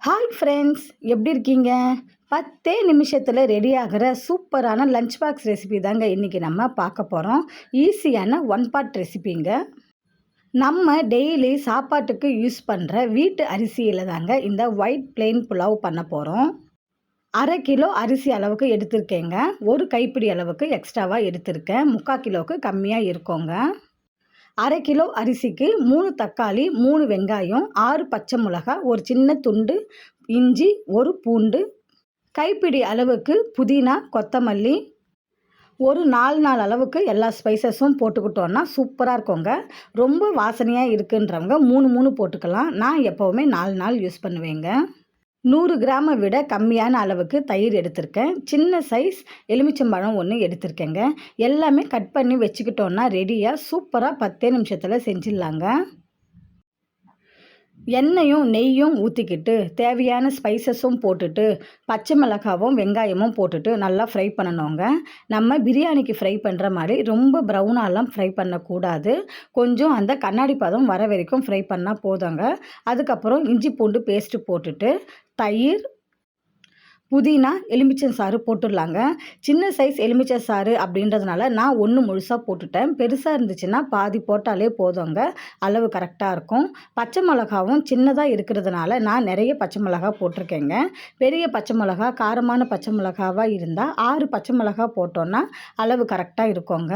Hi friends, எப்படி இருக்கீங்க? 10 நிமிஷத்தில் ரெடி ஆகிற சூப்பரான லஞ்ச் பாக்ஸ் ரெசிபி தாங்க இன்றைக்கி நம்ம பார்க்க போகிறோம். ஈஸியான ஒன் பாட் ரெசிபிங்க. நம்ம டெய்லி சாப்பாட்டுக்கு யூஸ் பண்ணுற வீட்டு அரிசியில் தாங்க இந்த ஒயிட் பிளெயின் புலாவ் பண்ண போகிறோம். 1/2 கிலோ அரிசி அளவுக்கு எடுத்திருக்கேங்க. ஒரு கைப்பிடி அளவுக்கு எக்ஸ்ட்ராவாக எடுத்திருக்கேன். 3/4 கிலோவுக்கு கம்மியாக இருக்கோங்க. 1/2 கிலோ அரிசிக்கு 3 தக்காளி, 3 வெங்காயம், 6 பச்சை மிளகாய், ஒரு சின்ன துண்டு இஞ்சி, ஒரு பூண்டு, கைப்பிடி அளவுக்கு புதினா, கொத்தமல்லி, ஒரு 4 அளவுக்கு எல்லா ஸ்பைசஸும் போட்டுக்கிட்டோன்னா சூப்பராக இருக்குங்க. ரொம்ப வாசனையாக இருக்குன்றவங்க 3 போட்டுக்கலாம். நான் எப்போவுமே 4 யூஸ் பண்ணுவேங்க. 100 கிராமை விட கம்மியான அளவுக்கு தயிர் எடுத்திருக்கேன். சின்ன சைஸ் எலுமிச்சம்பழம் 1 எடுத்திருக்கேங்க. எல்லாமே கட் பண்ணி வச்சுக்கிட்டோன்னா ரெடியாக சூப்பராக 10 நிமிஷத்தில் செஞ்சிடலாங்க. எண்ணெயும் நெய்யும் ஊற்றிக்கிட்டு தேவையான ஸ்பைசஸும் போட்டுட்டு பச்சை மிளகாவும் வெங்காயமும் போட்டுட்டு நல்லா ஃப்ரை பண்ணணுங்க. நம்ம பிரியாணிக்கு ஃப்ரை பண்ணுற மாதிரி ரொம்ப ப்ரௌனாலாம் ஃப்ரை பண்ணக்கூடாது. கொஞ்சம் அந்த கண்ணாடி பதம் வர வரைக்கும் ஃப்ரை பண்ணால் போதுங்க. அதுக்கப்புறம் இஞ்சி பூண்டு பேஸ்ட்டு போட்டுட்டு தயிர், புதினா, எலுமிச்சை சாறு போட்டுடலாங்க. சின்ன சைஸ் எலுமிச்சை சாறு அப்படின்றதுனால நான் 1 முழுசாக போட்டுட்டேன். பெருசாக இருந்துச்சுன்னா பாதி போட்டாலே போதுங்க. அளவு கரெக்டாக இருக்கும். பச்சை மிளகாவும் சின்னதாக இருக்கிறதுனால நான் நிறைய பச்சை மிளகா போட்டிருக்கேங்க. பெரிய பச்சை மிளகா, காரமான பச்சை மிளகாவாக இருந்தால் 6 பச்சை மிளகா போட்டோன்னா அளவு கரெக்டாக இருக்குங்க.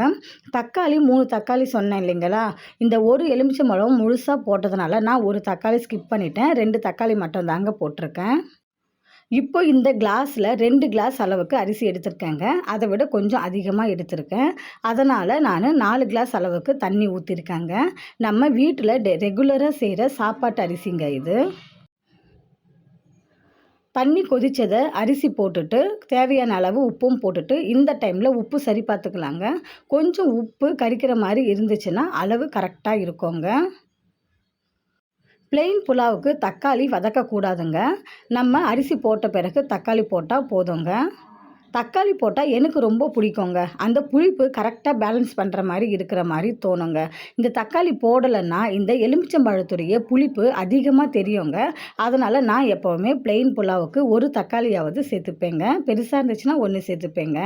தக்காளி 3 தக்காளி சொன்னேன் இல்லைங்களா? இந்த ஒரு எலுமிச்சை மிளகும் முழுசாக போட்டதுனால நான் ஒரு தக்காளி ஸ்கிப் பண்ணிட்டேன். 2 தக்காளி மட்டும் தாங்க போட்டிருக்கேன். இப்போ இந்த கிளாஸில் 2 கிளாஸ் அளவுக்கு அரிசி எடுத்திருக்கேங்க. அதை விட கொஞ்சம் அதிகமாக எடுத்திருக்கேன். அதனால் நான் 4 கிளாஸ் அளவுக்கு தண்ணி ஊற்றிருக்கேங்க. நம்ம வீட்டில் ரெகுலராக செய்கிற சாப்பாட்டு அரிசிங்க இது. தண்ணி கொதித்ததை அரிசி போட்டுட்டு தேவையான அளவு உப்பும் போட்டுட்டு இந்த டைமில் உப்பு சரி பார்த்துக்கலாங்க. கொஞ்சம் உப்பு கரிக்கிற மாதிரி இருந்துச்சுன்னா அளவு கரெக்டாக இருக்குங்க. பிளெயின் புலாவுக்கு தக்காளி வதக்கக்கூடாதுங்க. நம்ம அரிசி போட்ட பிறகு தக்காளி போட்டால் போதுங்க. தக்காளி போட்டால் எனக்கு ரொம்ப பிடிக்குங்க. அந்த புளிப்பு கரெக்டாக பேலன்ஸ் பண்ணுற மாதிரி இருக்கிற மாதிரி தோணுங்க. இந்த தக்காளி போடலைன்னா இந்த எலுமிச்சம்பழத்துடைய புளிப்பு அதிகமாக தெரியுங்க. அதனால் நான் எப்போவுமே பிளெயின் புலாவுக்கு ஒரு தக்காளியாவது சேர்த்துப்பேங்க. பெருசாக இருந்துச்சுன்னா 1 சேர்த்துப்பேங்க.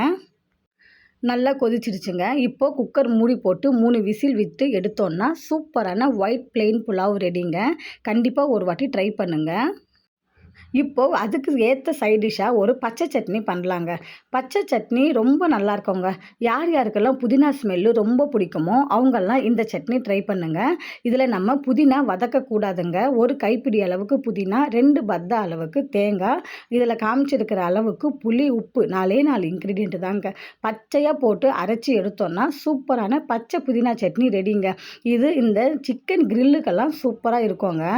நல்லா கொதிச்சிடுச்சுங்க. இப்போது குக்கர் மூடி போட்டு 3 விசில் விட்டு எடுத்தோன்னா சூப்பரான ஒயிட் பிளெயின் புலாவ் ரெடிங்க. கண்டிப்பாக ஒரு வாட்டி ட்ரை பண்ணுங்கள். இப்போது அதுக்கு ஏற்ற சைட் டிஷ்ஷாக ஒரு பச்சை சட்னி பண்ணலாங்க. பச்சை சட்னி ரொம்ப நல்லாயிருக்குங்க. யார் யாருக்கெல்லாம் புதினா ஸ்மெல்லு ரொம்ப பிடிக்குமோ அவங்கெல்லாம் இந்த சட்னி ட்ரை பண்ணுங்கள். இதில் நம்ம புதினா வதக்கக்கூடாதுங்க. ஒரு கைப்பிடி அளவுக்கு புதினா, 2 பத்தா அளவுக்கு தேங்காய், இதில் காமிச்சிருக்கிற அளவுக்கு புளி, உப்பு 4 இன்க்ரீடியண்ட்டு தாங்க. பச்சையாக போட்டு அரைச்சி எடுத்தோன்னா சூப்பரான பச்சை புதினா சட்னி ரெடிங்க. இது இந்த சிக்கன் கிரில்லுக்கெல்லாம் சூப்பராக இருக்குங்க.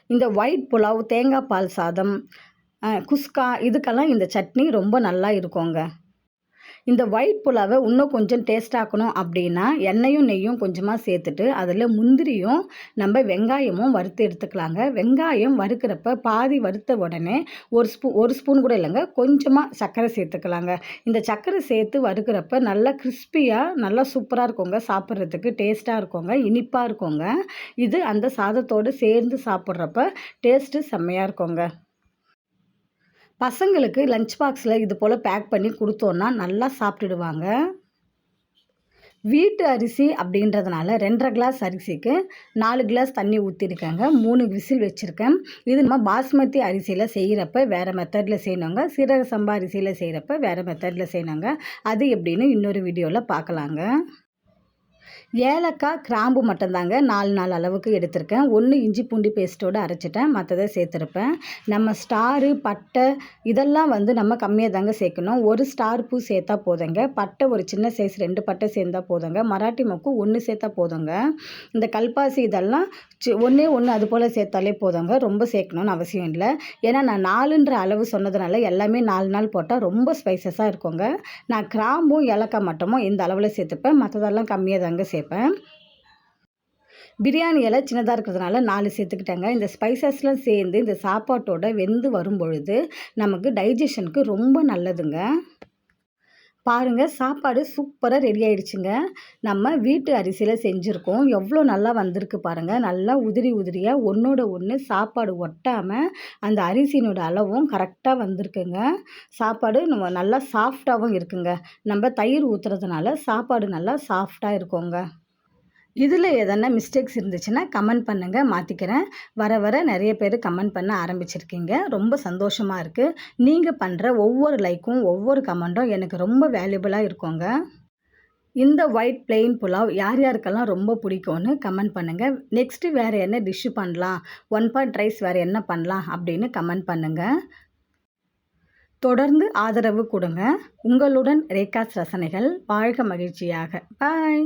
இந்த ஒயிட் புலாவ், தேங்காய் பால் சாதம், குஸ்கா இதுக்கெல்லாம் இந்த சட்னி ரொம்ப நல்லா இருக்குங்க. இந்த ஒயிட் புலாவை இன்னும் கொஞ்சம் டேஸ்டாக்கணும் அப்படின்னா எண்ணெயும் நெய்யும் கொஞ்சமாக சேர்த்துட்டு அதில் முந்திரியும் நம்ம வெங்காயமும் வறுத்து எடுத்துக்கலாங்க. வெங்காயம் வறுக்கிறப்ப பாதி வறுத்த உடனே ஒரு ஸ்பூன் கூட இல்லைங்க, கொஞ்சமாக சர்க்கரை சேர்த்துக்கலாங்க. இந்த சர்க்கரை சேர்த்து வறுக்கிறப்ப நல்லா கிறிஸ்பியாக நல்லா சூப்பராக இருக்குங்க. சாப்பிட்றதுக்கு டேஸ்ட்டாக இருக்குங்க, இனிப்பாக இருக்குங்க. இது அந்த சாதத்தோடு சேர்ந்து சாப்பிட்றப்ப டேஸ்ட்டு செம்மையாக இருக்குங்க. பசங்களுக்கு லஞ்ச் பாக்ஸில் இது போல் பேக் பண்ணி கொடுத்தோன்னா நல்லா சாப்பிட்டுடுவாங்க. வீட்டு அரிசி அப்படின்றதுனால 2.5 கிளாஸ் அரிசிக்கு 4 கிளாஸ் தண்ணி ஊற்றிருக்கேங்க. 3 விசில் வச்சுருக்கேன். இது நம்ம பாஸ்மதி அரிசியில் செய்கிறப்ப வேறு மெத்தடில் செய்யணுங்க. சீரக சம்பா அரிசியில் செய்கிறப்ப வேறு மெத்தடில் செய்யணுங்க. அது எப்படின்னு இன்னொரு வீடியோவில் பார்க்கலாங்க. ஏலக்காய், கிராம்பு மட்டும்தாங்க 4 அளவுக்கு எடுத்திருக்கேன். 1 இஞ்சி பூண்டு பேஸ்ட்டோடு அரைச்சிட்டேன். மற்றதை சேர்த்துருப்பேன். நம்ம ஸ்டாரு, பட்டை இதெல்லாம் நம்ம கம்மியாக தாங்க சேர்க்கணும். 1 ஸ்டார் பூ சேர்த்தா போதுங்க. பட்டை ஒரு சின்ன சைஸ் 2 பட்டை சேர்ந்தா போதுங்க. மராட்டி மொக்கு 1 சேர்த்தா போதுங்க. இந்த கல்பாசி இதெல்லாம் 1 அது போல் சேர்த்தாலே போதுங்க. ரொம்ப சேர்க்கணும்னு அவசியம் இல்லை. ஏன்னா நான் 4ன்ற அளவு சொன்னதுனால எல்லாமே 4 போட்டால் ரொம்ப ஸ்பைசஸாக இருக்குங்க. நான் கிராம்பும் ஏலக்காய் மட்டுமும் இந்த அளவில் சேர்த்துப்பேன். மற்றதெல்லாம் கம்மியாக தாங்க சேர்ப்பேன். பிரியாணி இலை சின்னதாக இருக்கிறதுனால 4 சேர்த்துக்கிட்டேங்க. இந்த ஸ்பைசஸ்லாம் சேர்ந்து இந்த சாப்பாட்டோட வெந்து வரும் பொழுது நமக்கு டைஜஷனுக்கு ரொம்ப நல்லதுங்க. பாருங்கள், சாப்பாடு சூப்பராக ரெடி ஆயிடுச்சுங்க. நம்ம வீட்டு அரிசியில் செஞ்சுருக்கோம். எவ்வளோ நல்லா வந்திருக்கு பாருங்கள். நல்லா உதிரி உதிரியாக ஒன்றோட ஒன்று சாப்பாடு ஒட்டாமல் அந்த அரிசியினோட அளவும் கரெக்டாக வந்திருக்குங்க. சாப்பாடு நல்லா சாஃப்டாகவும் இருக்குங்க. நம்ம தயிர் ஊற்றுறதுனால சாப்பாடு நல்லா சாஃப்டாக இருக்குங்க. இதில் எதனா மிஸ்டேக்ஸ் இருந்துச்சுன்னா கமெண்ட் பண்ணுங்கள், மாற்றிக்கிறேன். வர வர நிறைய பேர் கமெண்ட் பண்ண ஆரம்பிச்சிருக்கீங்க. ரொம்ப சந்தோஷமாக இருக்குது. நீங்கள் பண்ணுற ஒவ்வொரு லைக்கும் ஒவ்வொரு கமெண்ட்டும் எனக்கு ரொம்ப வேல்யூபிளாக இருக்குங்க. இந்த ஒயிட் பிளெயின் புலாவ் யார் யாருக்கெல்லாம் ரொம்ப பிடிக்கும்னு கமெண்ட் பண்ணுங்கள். நெக்ஸ்ட்டு வேறு என்ன டிஷ்ஷு பண்ணலாம், 1 பாட் ரைஸ் வேறு என்ன பண்ணலாம் அப்படின்னு கமெண்ட் பண்ணுங்கள். தொடர்ந்து ஆதரவு கொடுங்க. உங்களுடன் ரேகாஸ் ரசனைகள். வாழ்க மகிழ்ச்சியாக. பாய்.